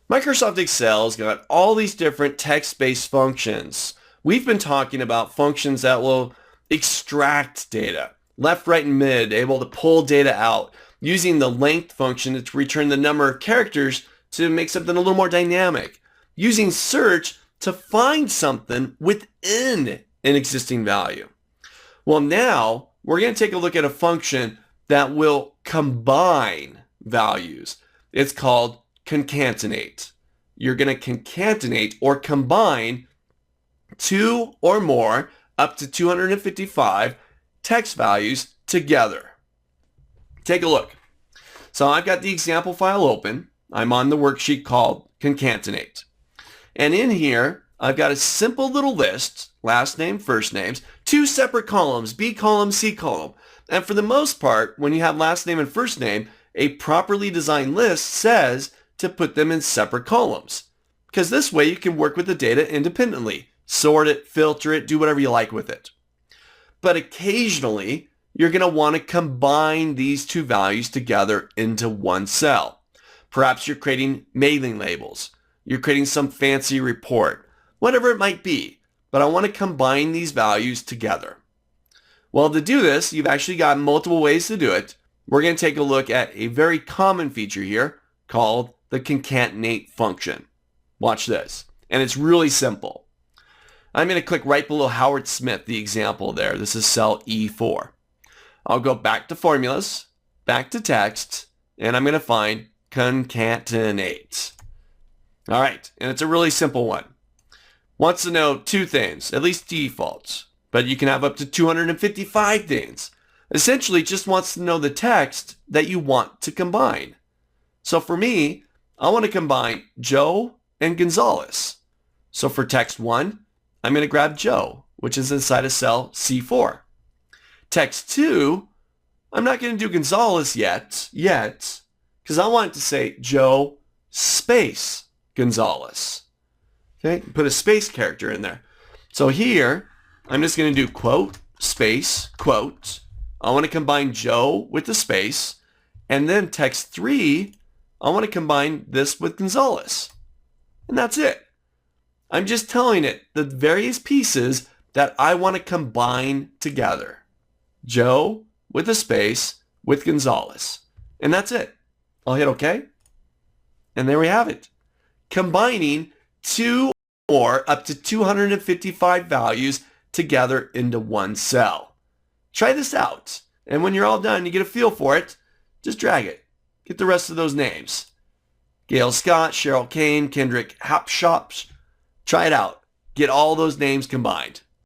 Microsoft Excel's got all these different text-based functions. We've been talking about functions that will extract data, left, right, and mid, able to pull data out, using the length function to return the number of characters to make something a little more dynamic, using search to find something within an existing value. Well, now we're going to take a look at a function that will combine values. It's called concatenate. You're going to concatenate or combine two or more up to 255 text values together. Take a look. So I've got the example file open. I'm on the worksheet called concatenate. And in here, I've got a simple little list, last name, first names, two separate columns, B column, C column. And for the most part, when you have last name and first name, a properly designed list says to put them in separate columns. Because this way you can work with the data independently. Sort it, filter it, do whatever you like with it. But occasionally, you're going to want to combine these two values together into one cell. Perhaps you're creating mailing labels. You're creating some fancy report. Whatever it might be. But I want to combine these values together. Well, to do this, you've actually got multiple ways to do it. We're going to take a look at a very common feature here called the concatenate function. Watch this. And it's really simple. I'm going to click right below Howard Smith, the example there. This is cell E4. I'll go back to formulas, back to text, and I'm going to find concatenate. All right, and it's a really simple one. Wants to know two things, at least defaults, but you can have up to 255 things. Essentially, it just wants to know the text that you want to combine. So for me, I want to combine Joe and Gonzalez. So for text 1, I'm going to grab Joe, which is inside of cell C4. Text 2, I'm not going to do Gonzalez yet, because I want it to say Joe space Gonzalez. Okay, put a space character in there. So here, I'm just going to do quote, space, quote. I want to combine Joe with the space. And then text 3, I want to combine this with Gonzalez. And that's it. I'm just telling it the various pieces that I want to combine together. Joe with a space with Gonzalez. And that's it. I'll hit OK. And there we have it. Combining two or up to 255 values together into one cell. Try this out. And when you're all done, you get a feel for it, just drag it. Get the rest of those names. Gail Scott, Cheryl Kane, Kendrick Hapshops. Try it out. Get all those names combined.